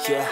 Yeah,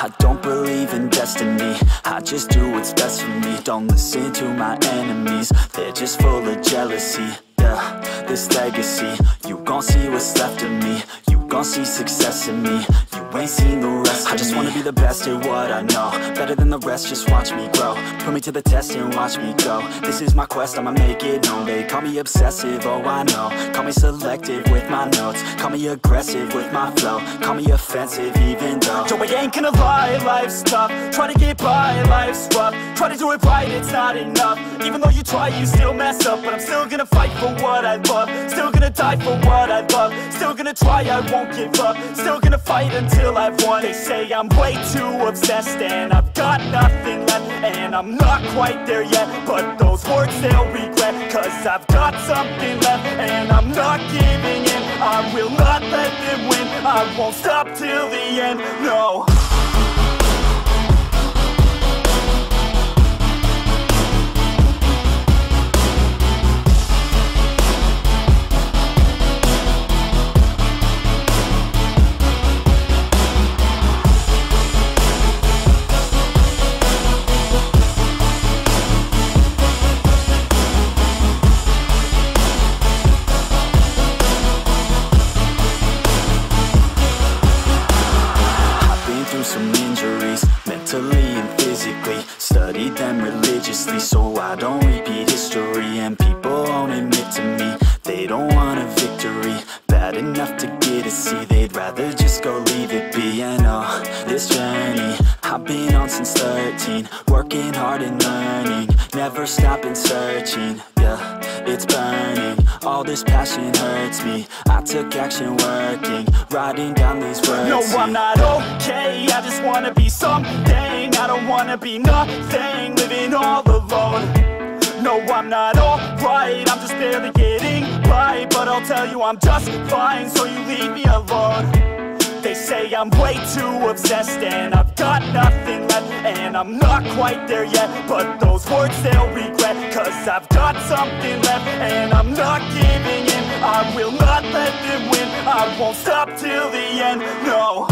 I don't believe in destiny, I just do what's best for me. Don't listen to my enemies, they're just full of jealousy. Yeah, this legacy, you gon' see what's left of me. You gon' see success in me, you ain't seen the rest of me. I just wanna be the best at what I know, better than the rest, just watch me grow. Put me to the test and watch me go. This is my quest, I'ma make it known. They call me obsessive, oh I know. Call me selective with my notes, call me aggressive with my flow. Call me offensive even though Joe, I ain't gonna lie, life's tough. Try to get by, life's rough. Try to do it right, it's not enough. Even though you try, you still mess up. But I'm still gonna fight for what I love, still gonna die for what I love. Still gonna try, I won't give up. Still gonna fight until I've won. They say I'm way too obsessed and I've got nothing left, and I'm not quite there yet, but those words they'll regret. Cause I've got something left and I'm not giving in. I will not let them win, I won't stop till the end, no. Studied them religiously so I don't repeat history. And people won't admit to me they don't want a victory bad enough to get a C. They'd rather just go leave it be. And oh, this journey I've been on since 13, working hard and learning, never stopping searching. Yeah, it's burning, all this passion hurts me. I took action working, writing down these words. No, I'm not okay, I just wanna be something. I don't wanna be nothing, living all alone. No, I'm not alright, I'm just barely getting by. But I'll tell you I'm just fine, so you leave me alone. They say I'm way too obsessed and I've got nothing left, and I'm not quite there yet, but those words they'll regret. Cause I've got something left and I'm not giving in. I will not let them win, I won't stop till the end, no.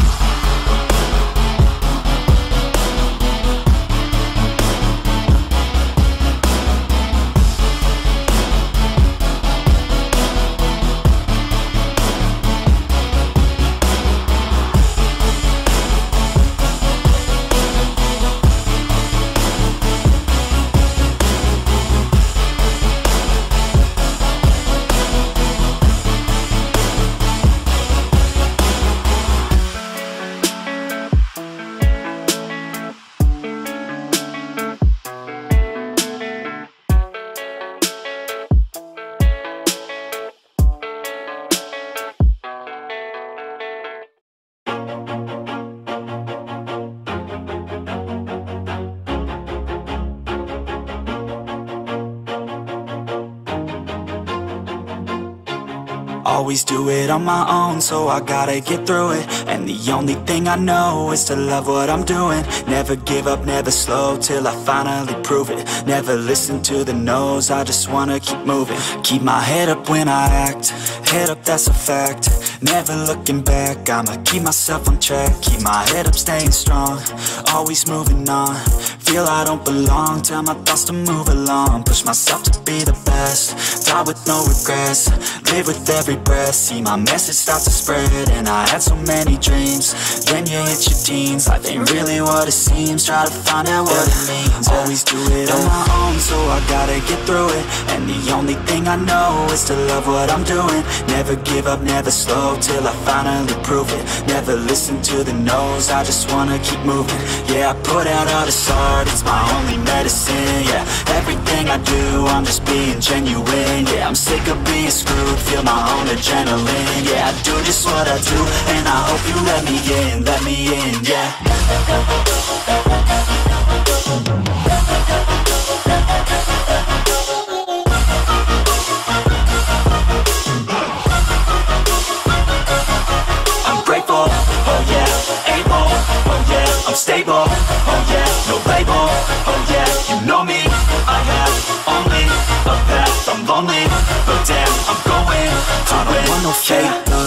Always do it on my own, so I gotta get through it. And the only thing I know is to love what I'm doing. Never give up, never slow, till I finally prove it. Never listen to the no's, I just wanna keep moving. Keep my head up when I act, head up, that's a fact. Never looking back, I'ma keep myself on track. Keep my head up, staying strong, always moving on. Feel I don't belong, tell my thoughts to move along. Push myself to be the best, die with no regrets. Live with every breath, see my message start to spread. And I had so many dreams, then you hit your teens. Life ain't really what it seems, try to find out what it means. Always do it on my own, so I gotta get through it. And the only thing I know is to love what I'm doing. Never give up, never slow, till I finally prove it. Never listen to the no's, I just wanna keep moving. Yeah, I put out all this art, it's my only medicine. Yeah, everything I do, I'm just being genuine. Yeah, I'm sick of being screwed, feel my own adrenaline. Yeah, I do just what I do, and I hope you let me in, yeah.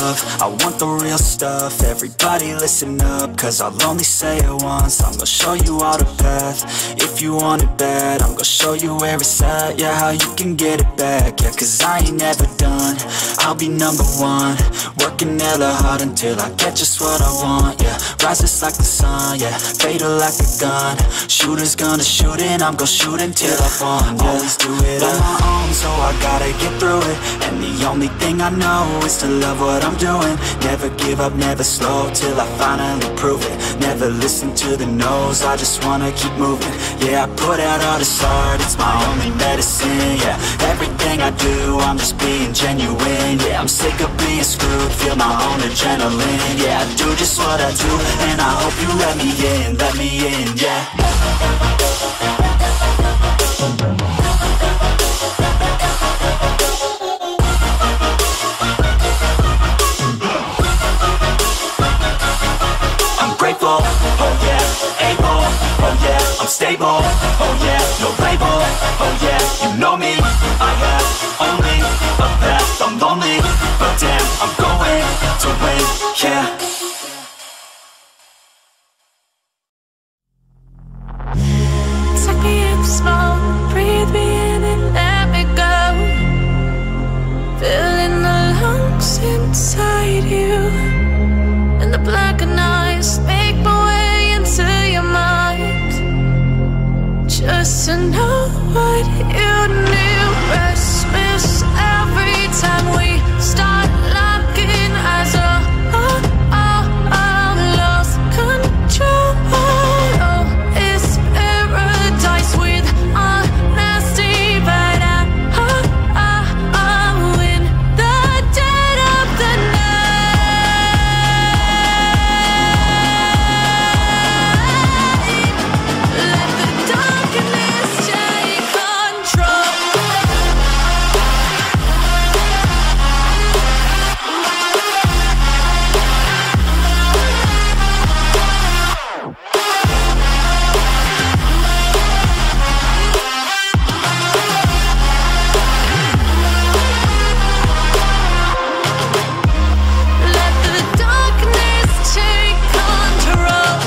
love, I want the real stuff. Everybody listen up, cause I'll only say it once. I'm gonna show you all the path. If you want it bad, I'm gonna show you where it's at. Yeah, how you can get it back. Yeah, cause I ain't never done. I'll be number one, working hella hard until I get just what I want. Yeah, rises like the sun, yeah, fatal like a gun. Shooter's gonna shoot and I'm gonna shoot until I won. Yeah, always do it on my own, so I gotta get through it. And the only thing I know is to love what I'm doing. Never give up, never slow, till I finally prove it. Never listen to the no's, I just wanna keep moving. Yeah, I put out all this art, it's my only medicine. Yeah, everything I do, I'm just being genuine. Yeah, I'm sick of being screwed, feel my own adrenaline. Yeah, I do just what I do, and I hope you let me in, yeah. I'm grateful, oh yeah, able, oh yeah, I'm stable, oh yeah, no label, oh yeah, you know me, I have only a path, I'm lonely, but damn, I'm going to win, yeah. Take me in small, breathe me in and let me go. Filling the lungs inside you, and the blackened eyes make my way into your mind. Just to know what you knew. Restless every time we start locking eyes. Lost control. Oh, it's paradise with honesty, but I'm in the dead of the night. Let the darkness take control. Let the darkness take control.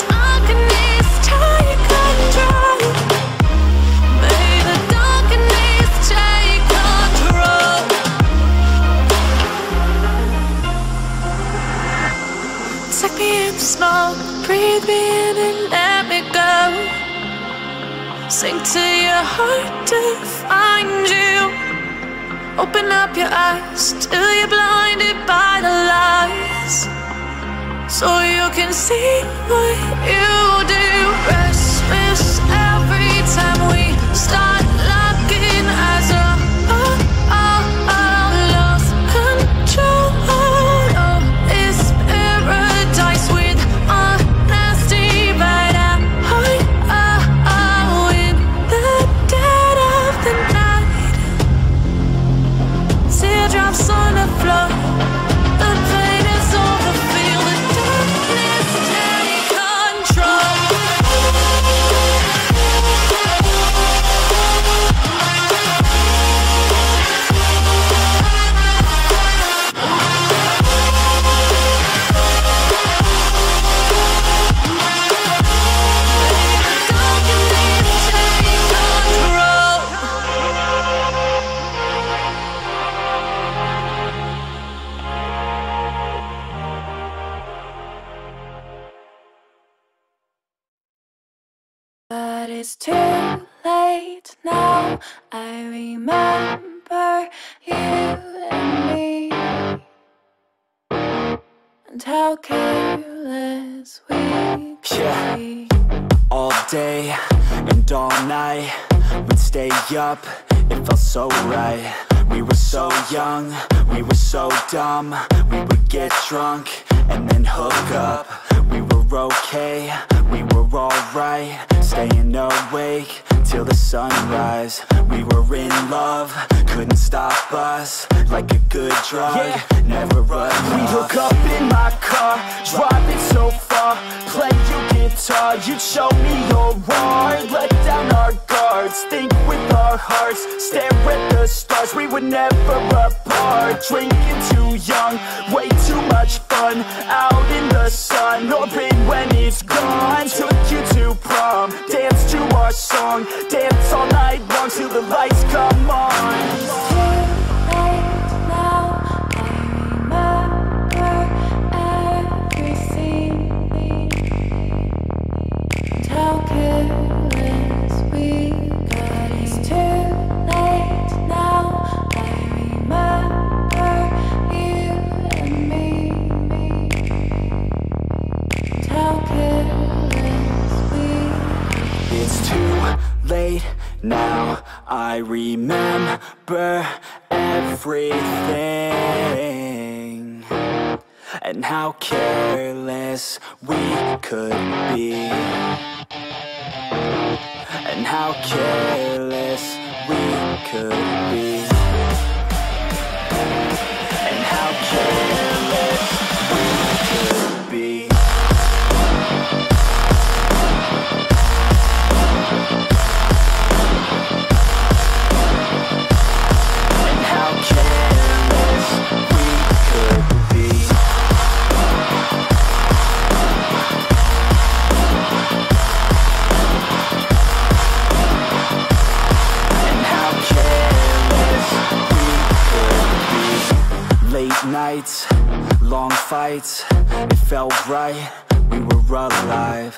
Darkness take control. May the darkness take control. Take me in smoke, breathe me in and let me go. Sink to your heart to find you. Open up your eyes till you're blinded by the lies, so you can see what you do. Restless every time we start locking eyes. Lost control. Oh, it's paradise with honesty, but I'm in the dead of the night. Teardrops on the floor, the pain is over, feel the darkness take control. But it's too late now. I remember you and me, and how careless we could be. All day and all night, we'd stay up, it felt so right. We were so young, we were so dumb. We would get drunk and then hook up. We were okay, we were alright, staying awake till the sunrise. We were in love, couldn't stop us, like a good drug, never enough. We hook up in my car, driving so far, play your guitar, you'd show me your art, let down our guard. hearts, think with our hearts, stare at the stars, we were never apart. Drinking too young, way too much fun, out in the sun, orbit when it's gone. Took you to prom, dance to our song, dance all night long till the lights come on. Now I remember everything, and how careless we could be, and how careless we could be, and how careless we could be. Nights, long fights, it felt right, we were alive.